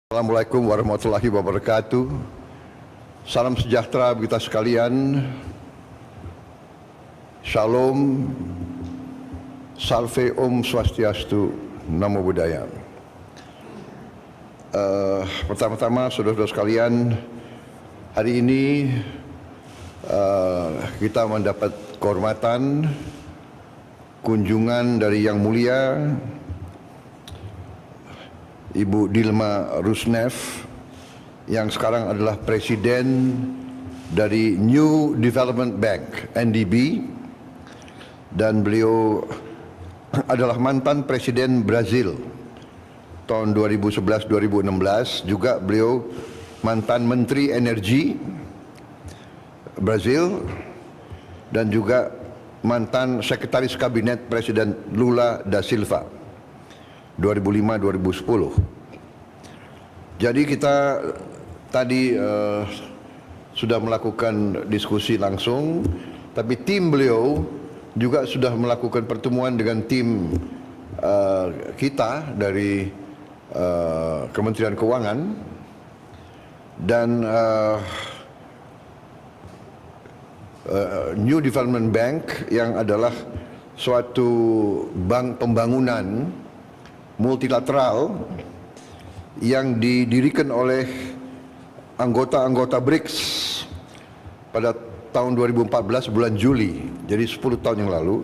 Assalamualaikum warahmatullahi wabarakatuh. Salam sejahtera bagi kita sekalian. Shalom, Salve Om Swastiastu, Namo Buddhaya. Pertama-tama saudara-saudara sekalian, hari ini kita mendapat kehormatan kunjungan dari Yang Mulia Ibu Dilma Rousseff yang sekarang adalah Presiden dari New Development Bank (NDB), dan beliau adalah mantan Presiden Brazil tahun 2011-2016, juga beliau mantan Menteri Energi Brazil dan juga mantan Sekretaris Kabinet Presiden Lula da Silva 2005-2010. Jadi kita tadi sudah melakukan diskusi langsung, tapi tim beliau juga sudah melakukan pertemuan dengan tim kita dari Kementerian Keuangan, dan New Development Bank yang adalah suatu bank pembangunan multilateral yang didirikan oleh anggota-anggota BRICS pada tahun 2014 bulan Juli, jadi 10 tahun yang lalu,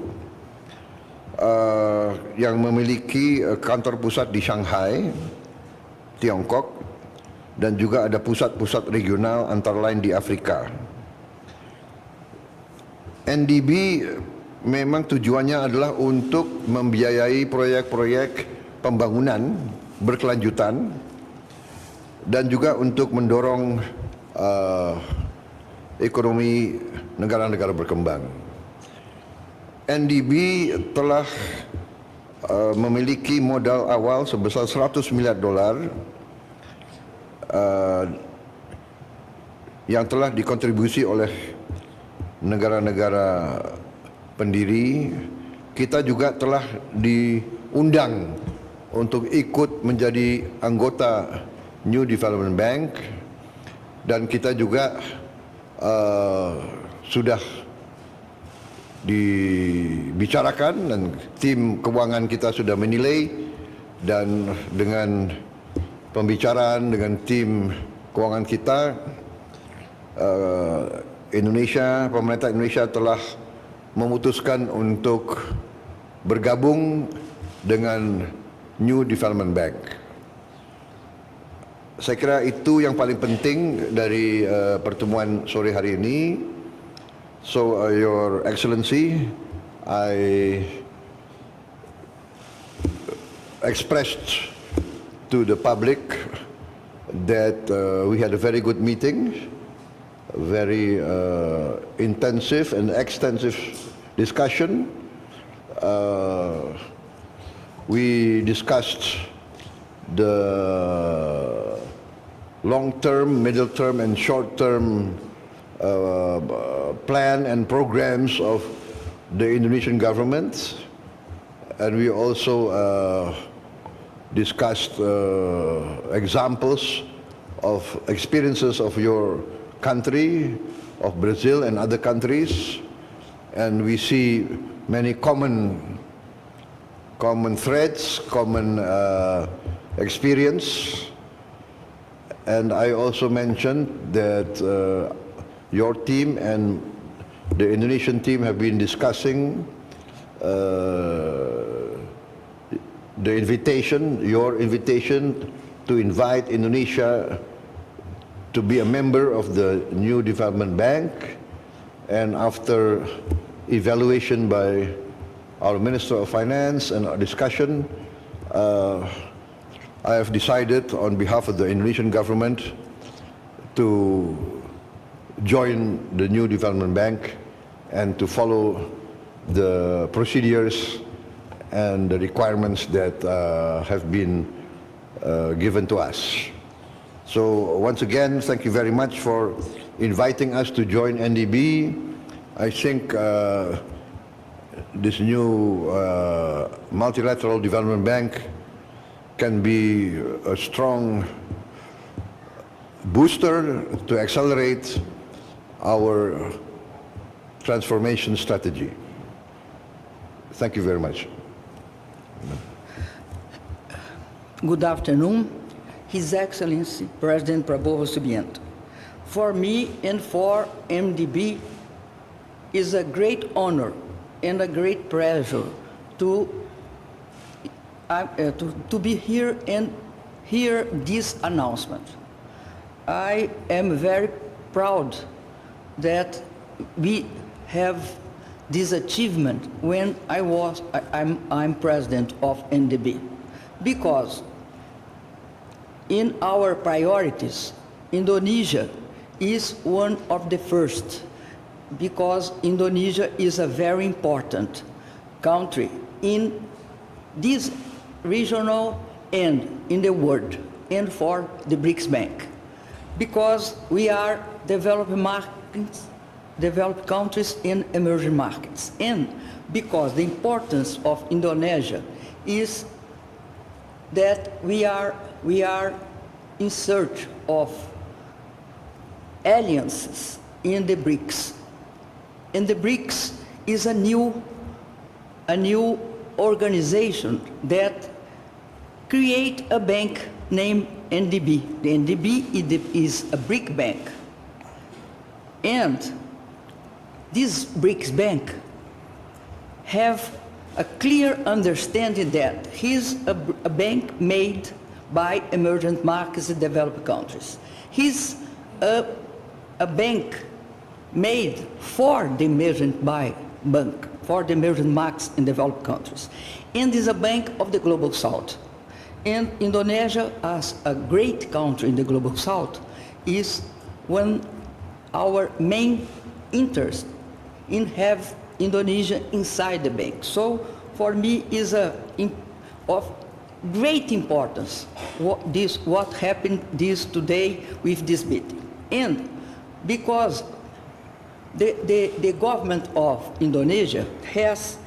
yang memiliki kantor pusat di Shanghai, Tiongkok, dan juga ada pusat-pusat regional antara lain di Afrika. NDB memang tujuannya adalah untuk membiayai proyek-proyek pembangunan berkelanjutan dan juga untuk mendorong ekonomi negara-negara berkembang. NDB telah memiliki modal awal sebesar $100 miliar yang telah dikontribusi oleh negara-negara pendiri. Kita juga telah diundang untuk ikut menjadi anggota New Development Bank, dan kita juga sudah dibicarakan dan tim keuangan kita sudah menilai, dan dengan pembicaraan dengan tim keuangan kita, pemerintah Indonesia telah memutuskan untuk bergabung dengan New Development Bank. Saya kira itu yang paling penting dari pertemuan sore hari ini. So, Your Excellency, I expressed to the public that we had a very good meeting, very intensive and extensive discussion. We discussed the long-term, middle-term, and short-term plan and programs of the Indonesian government, and we also discussed examples of experiences of your country, of Brazil and other countries, and we see many common threads, common experience. And I also mentioned that your team and the Indonesian team have been discussing your invitation to invite Indonesia to be a member of the New Development Bank. And after evaluation by our Minister of Finance and our discussion, I have decided on behalf of the Indonesian government to join the New Development Bank and to follow the procedures and the requirements that have been given to us. So once again, thank you very much for inviting us to join NDB. I think this new multilateral development bank can be a strong booster to accelerate our transformation strategy. Thank you very much. Good afternoon, His Excellency President Prabowo Subianto. For me and for MDB, is a great honor and a great pleasure to be here and hear this announcement. I am very proud that we have this achievement when I'm president of NDB, because in our priorities, Indonesia is one of the first, because Indonesia is a very important country in this regional and in the world, and for the BRICS Bank, because we are developing markets, developed countries and emerging markets, and because the importance of Indonesia is that we are in search of alliances in the BRICS. And the BRICS is a new organization that create a bank named NDB. The NDB is a BRIC bank. And this BRICS bank have a clear understanding that he's a bank made by emerging markets and developed countries. He's a bank made for the emerging for the emerging markets in developed countries, and is a bank of the Global South. And Indonesia, as a great country in the Global South, is one our main interest in have Indonesia inside the bank. So for me is of great importance what happened today with this meeting. And because the government of Indonesia has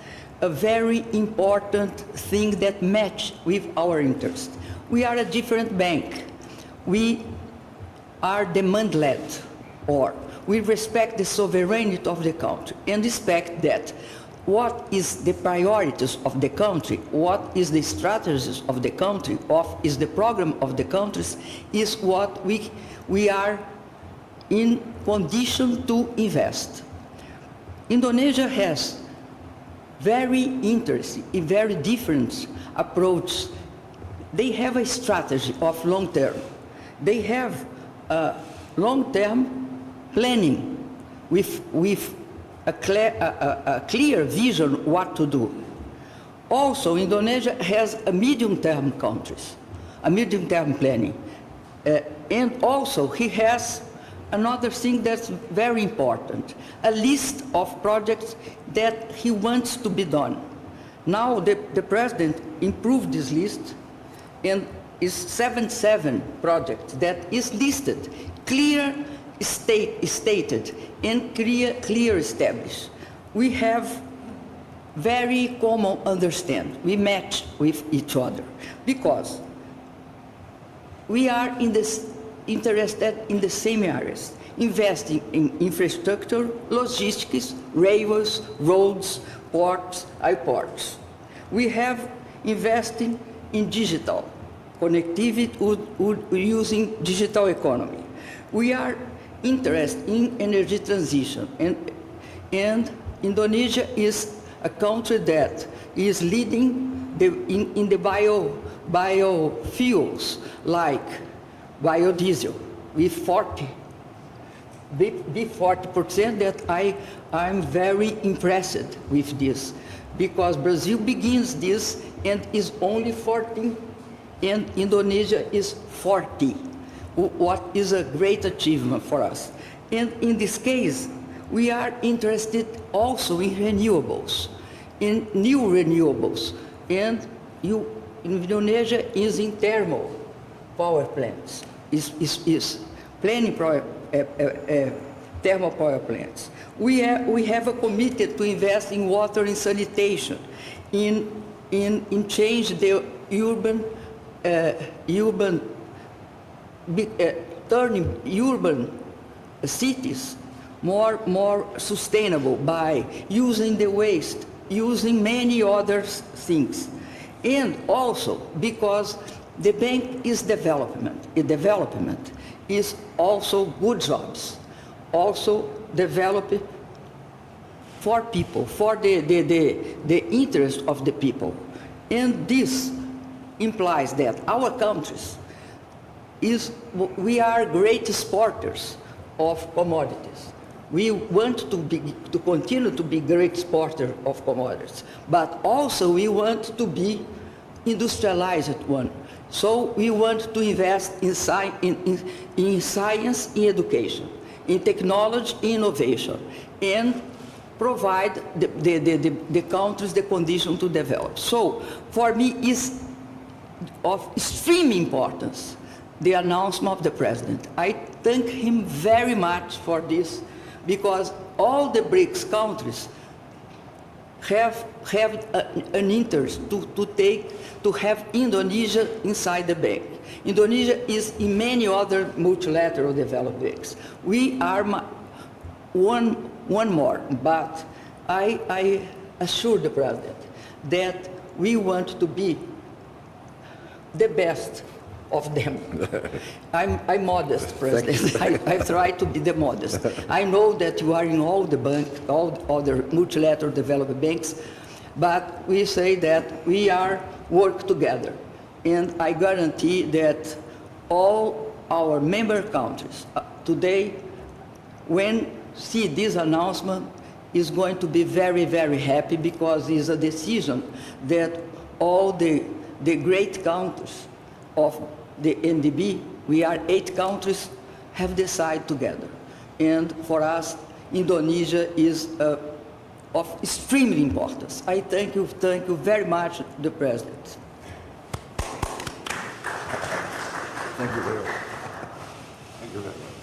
a very important thing that match with our interest. We are a different bank. We are demand-led, or we respect the sovereignty of the country and expect that what is the priorities of the country, what is the strategies of the country, is the program of the countries, is what we are in condition to invest. Indonesia has very interesting, very different approach. They have a strategy of long term. They have long-term planning with a clear vision what to do. Also, Indonesia has a medium-term planning. And also, he has another thing that's very important, a list of projects that he wants to be done. Now the president improved this list, and is 77 projects that is listed, stated and clear established. We have very common understanding. We match with each other because we are interested in the same areas, investing in infrastructure, logistics, railways, roads, ports, airports. We have investing in digital connectivity using digital economy. We are interested in energy transition, and Indonesia is a country that is leading in the biofuels like biodiesel with 40% that I'm very impressed with this, because Brazil begins this and is only 14 and Indonesia is 40, what is a great achievement for us. And in this case, we are interested also in renewables, in new renewables, and Indonesia is in thermal power plants, is planning thermal power plants. We have a commitment to invest in water and sanitation, in change the urban turning urban cities more sustainable by using the waste, using many other things. And also because the bank is development. Development is also good jobs, also develop for people, for the interest of the people. And this implies that our countries we are great exporters of commodities. We want to continue to be great exporter of commodities, but also we want to be industrialized one. So we want to invest in science, in education, in technology, innovation, and provide the countries the condition to develop. So for me, it's of extreme importance the announcement of the president. I thank him very much for this, because all the BRICS countries have an interest to have Indonesia inside the bank. Indonesia is in many other multilateral developed banks. We are one more, but I assure the president that we want to be the best of them. I'm modest, President. I try to be the modest. I know that you are in all the banks, all other multilateral development banks, but we say that we are work together. And I guarantee that all our member countries today, when see this announcement, is going to be very, very happy, because it's a decision that all the great countries of the NDB, we are 8 countries, have decided together. And for us, Indonesia is of extremely importance. I thank you very much, the President. Thank you very much. Thank you very much.